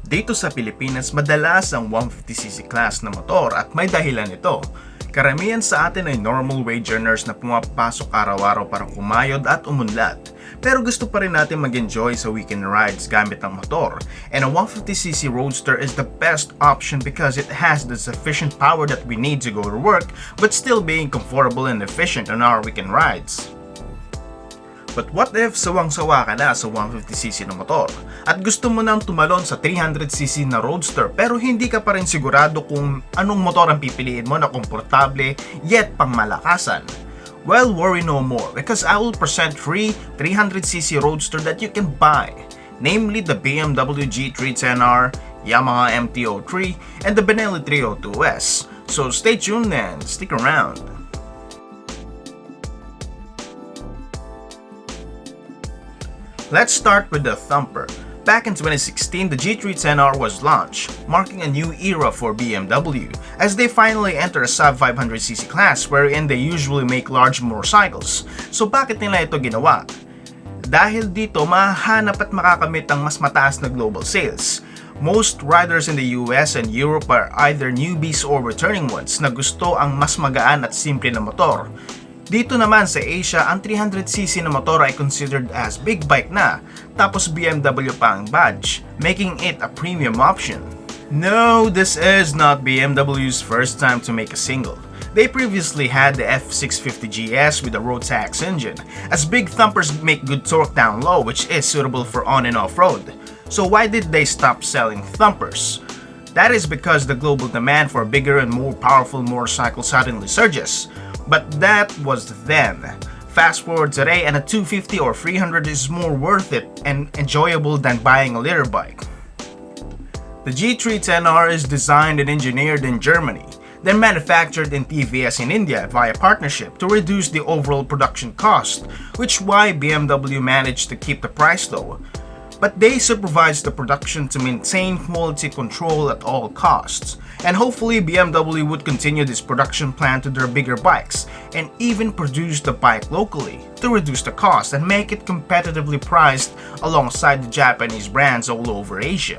Dito sa Pilipinas, madalas ang 150cc class na motor at may dahilan ito. Karamihan sa atin ay normal wage earners na pumapasok araw-araw para kumayod at umunlad. Pero gusto pa rin natin mag-enjoy sa weekend rides gamit ang motor. And a 150cc Roadster is the best option because it has the sufficient power that we need to go to work but still being comfortable and efficient on our weekend rides. But what if sawang-sawa ka na sa 150cc na motor at gusto mo nang tumalon sa 300cc na Roadster pero hindi ka pa rin sigurado kung anong motor ang pipiliin mo na komportable yet pangmalakasan? Well, worry no more because I will present 300cc Roadster that you can buy, namely the BMW G310R, Yamaha MT03, and the Benelli 302S. So stay tuned and stick around. Let's start with the thumper. Back in 2016, the G310R was launched, marking a new era for BMW, as they finally enter a sub-500cc class wherein they usually make large motorcycles. So bakit nila ito ginawa? Dahil dito, mahanap at makakamit ang mas mataas na global sales. Most riders in the US and Europe are either newbies or returning ones na gusto ang mas magaan at simple na motor. Dito naman sa Asia, ang 300cc na motor ay considered as big bike na, tapos BMW pa ang badge, making it a premium option. No, this is not BMW's first time to make a single. They previously had the F650GS with a road-tax engine, as big thumpers make good torque down low which is suitable for on and off-road. So why did they stop selling thumpers? That is because the global demand for bigger and more powerful motorcycles suddenly surges. But that was then. Fast forward today and a 250 or 300 is more worth it and enjoyable than buying a litter bike. The G310R is designed and engineered in Germany, then manufactured in TVS in India via partnership to reduce the overall production cost, which why BMW managed to keep the price low. But they supervise the production to maintain quality control at all costs. And hopefully BMW would continue this production plan to their bigger bikes and even produce the bike locally to reduce the cost and make it competitively priced alongside the Japanese brands all over Asia.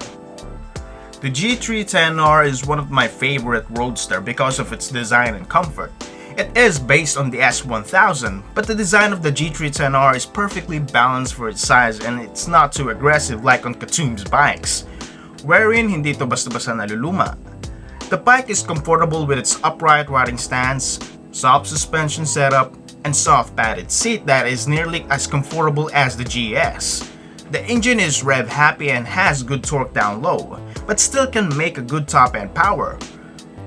The G310R is one of my favorite Roadster because of its design and comfort. It is based on the S1000, but the design of the G310R is perfectly balanced for its size and it's not too aggressive like on Katum's bikes, wherein hindi ito basta-basta naluluma. The bike is comfortable with its upright riding stance, soft suspension setup, and soft padded seat that is nearly as comfortable as the GS. The engine is rev happy and has good torque down low, but still can make a good top end power.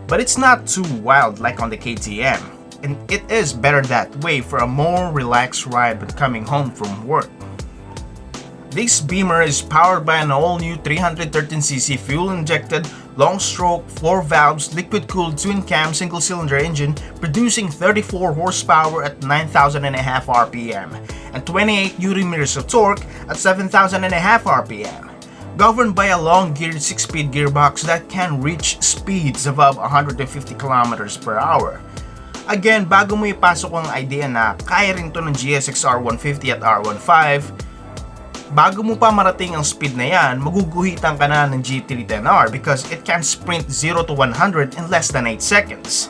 But it's not too wild like on the KTM, and it is better that way for a more relaxed ride when coming home from work. This Beamer is powered by an all-new 313cc fuel-injected, long-stroke, 4 valves, liquid-cooled twin-cam single-cylinder engine producing 34 horsepower at 9,500 RPM and 28 Nm of torque at 7,500 RPM. Governed by a long-geared 6-speed gearbox that can reach speeds above 150 km per hour. Again, bago mo ipasok ang idea na kaya rin to ng GSX R150 at R15, bago mo pa marating ang speed na yan, maguguhitan ka na ng G310R because it can sprint 0 to 100 in less than 8 seconds.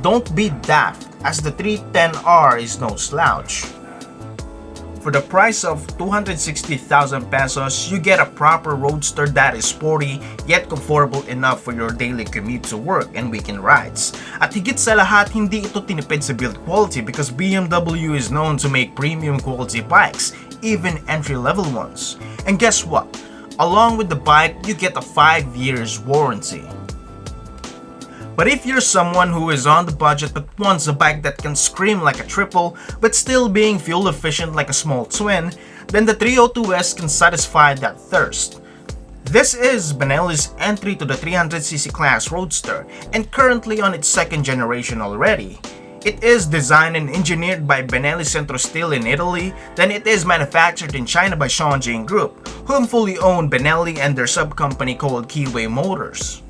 Don't be daft, as the 310R is no slouch. For the price of 260,000 pesos, you get a proper Roadster that is sporty yet comfortable enough for your daily commute to work and weekend rides. At higit sa lahat, hindi ito tinipid sa build quality because BMW is known to make premium quality bikes, even entry-level ones. And guess what? Along with the bike, you get a 5 years warranty. But if you're someone who is on the budget but wants a bike that can scream like a triple but still being fuel efficient like a small twin, then the 302S can satisfy that thirst. This is Benelli's entry to the 300cc class Roadster and currently on its second generation already. It is designed and engineered by Benelli Centro Steel in Italy, then it is manufactured in China by Shanjing Group, whom fully own Benelli and their sub-company called Keyway Motors.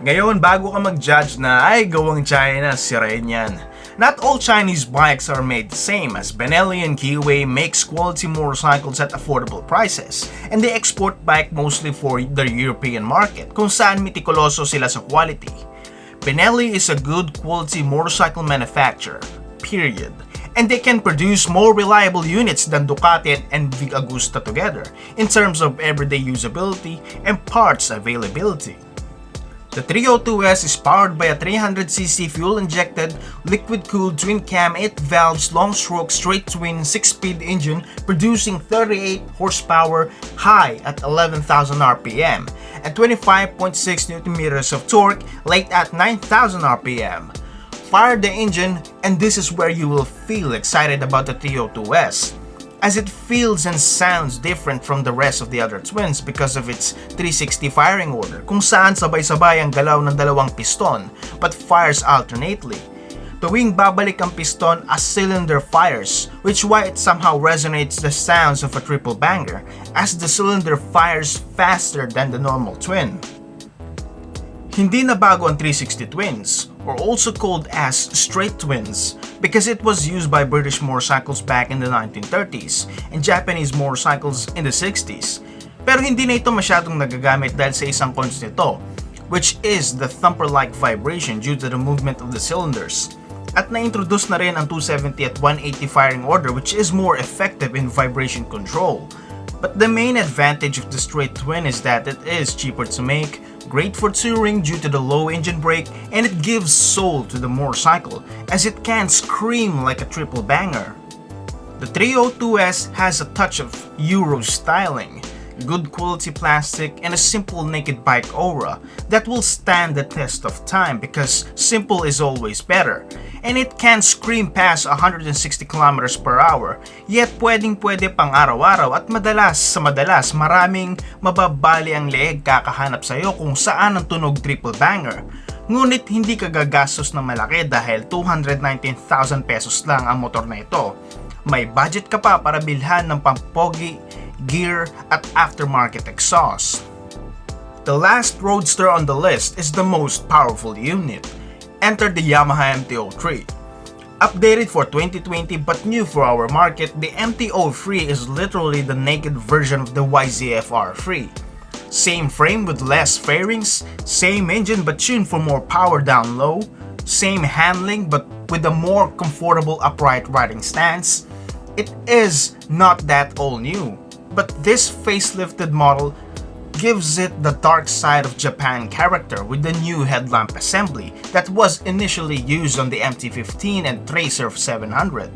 Ngayon, bago ka mag-judge na ay gawang China, sirain yan. Not all Chinese bikes are made the same, as Benelli and Kiwi makes quality motorcycles at affordable prices, and they export bike mostly for the European market, kung saan mitikuloso sila sa quality. Benelli is a good quality motorcycle manufacturer, period. And they can produce more reliable units than Ducati and Big Agusta together in terms of everyday usability and parts availability. The 302S is powered by a 300cc fuel-injected, liquid-cooled twin-cam 8-valves long-stroke straight-twin 6-speed engine producing 38 horsepower high at 11,000 RPM and 25.6 Nm of torque late at 9,000 RPM. Fire the engine and this is where you will feel excited about the 302S, as it feels and sounds different from the rest of the other twins because of its 360 firing order, kung saan sabay-sabay ang galaw ng dalawang piston but fires alternately. Tuwing babalik ang piston, a cylinder fires, which why it somehow resonates the sounds of a triple banger, as the cylinder fires faster than the normal twin. Hindi na bago ang 360 twins, or also called as straight twins, because it was used by British motorcycles back in the 1930s and Japanese motorcycles in the 60s. Pero hindi na ito masyadong nagagamit dahil sa isang cons nito, which is the thumper-like vibration due to the movement of the cylinders. At na-introduce na rin ang 270 at 180 firing order, which is more effective in vibration control. But the main advantage of the straight twin is that it is cheaper to make, great for touring due to the low engine brake, and it gives soul to the motorcycle as it can scream like a triple banger. The 302S has a touch of Euro styling, good quality plastic, and a simple naked bike aura that will stand the test of time because simple is always better. And it can scream past 160 km per hour, yet pwedeng-pwede pang araw-araw at madalas sa madalas maraming mababali ang leeg kakahanap sa'yo kung saan ang tunog triple banger. Ngunit hindi ka gagastos na malaki dahil 219,000 pesos lang ang motor na ito. May budget ka pa para bilhan ng pampogi, gear at aftermarket exhaust. The last roadster on the list is the most powerful unit. Enter the Yamaha MT-03. Updated for 2020 but new for our market, the MT-03 is literally the naked version of the YZF-R3. Same frame with less fairings, same engine but tuned for more power down low, same handling but with a more comfortable upright riding stance. It is not that all new, but this facelifted model gives it the dark side of Japan character with the new headlamp assembly that was initially used on the MT-15 and Tracer 700.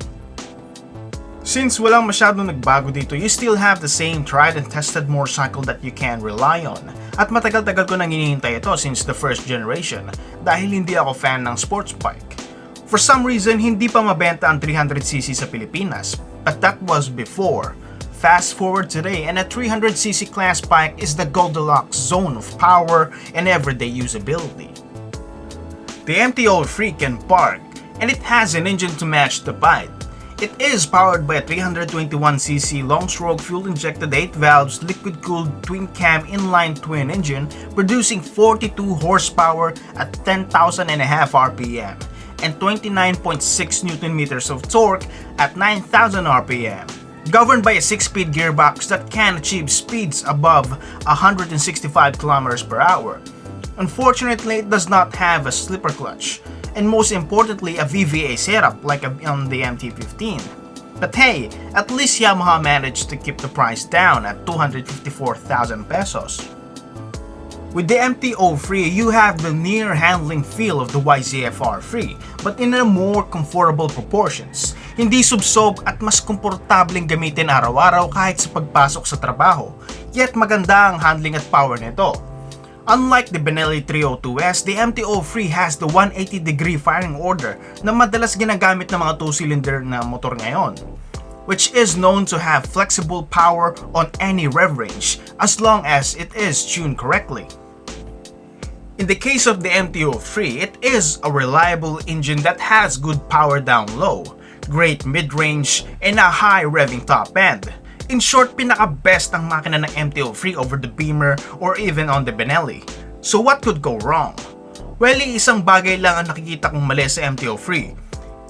Since walang masyadong nagbago dito, you still have the same tried and tested motorcycle that you can rely on. At matagal-tagal ko nang hinihintay ito since the first generation dahil hindi ako fan ng sports bike. For some reason, hindi pa mabenta ang 300cc sa Pilipinas, but that was before. Fast forward today and a 300cc class bike is the Goldilocks zone of power and everyday usability. The MT-03 can park and it has an engine to match the bike. It is powered by a 321cc long-stroke fuel-injected 8-valves liquid-cooled twin-cam inline twin engine producing 42 horsepower at 10,500 RPM and 29.6 Nm of torque at 9,000 RPM. Governed by a 6-speed gearbox that can achieve speeds above 165 km per hour. Unfortunately, it does not have a slipper clutch, and most importantly, a VVA setup like on the MT-15. But hey, at least Yamaha managed to keep the price down at 254,000 pesos. With the MT-03, you have the near handling feel of the YZF-R3, but in a more comfortable proportions. Hindi subsob at mas komportableng gamitin araw-araw kahit sa pagpasok sa trabaho, yet maganda ang handling at power nito. Unlike the Benelli 302S, the MT-03 has the 180-degree firing order na madalas ginagamit ng mga 2-cylinder na motor ngayon, which is known to have flexible power on any rev range as long as it is tuned correctly. In the case of the MT-03, it is a reliable engine that has good power down low, great mid-range, and a high revving top end. In short, pinaka-best ang makina ng MT-03 over the Beamer or even on the Benelli. So what could go wrong? Well, isang bagay lang ang nakikita kong mali sa MT-03.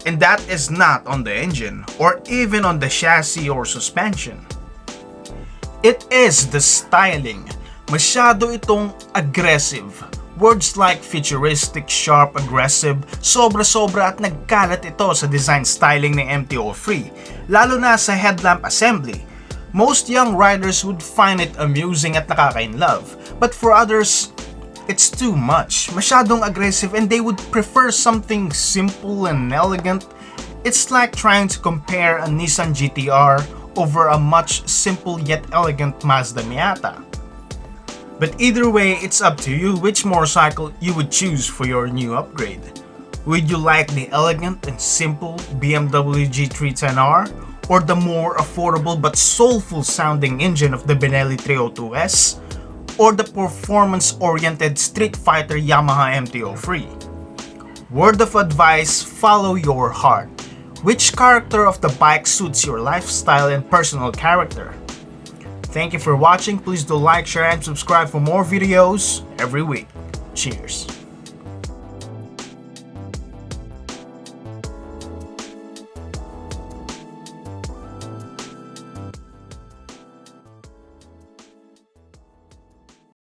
And that is not on the engine or even on the chassis or suspension. It is the styling. Masyado itong aggressive. Words like futuristic, sharp, aggressive, sobra-sobra at nagkalat ito sa design styling ng MT-03, lalo na sa headlamp assembly. Most young riders would find it amusing at nakaka-inlove, but for others, it's too much. Masyadong aggressive and they would prefer something simple and elegant. It's like trying to compare a Nissan GT-R over a much simple yet elegant Mazda Miata. But either way, it's up to you which motorcycle you would choose for your new upgrade. Would you like the elegant and simple BMW G310R or the more affordable but soulful sounding engine of the Benelli 302S or the performance-oriented street fighter Yamaha MT-03? Word of advice, follow your heart. Which character of the bike suits your lifestyle and personal character? Thank you for watching. Please do like, share, and subscribe for more videos every week. Cheers!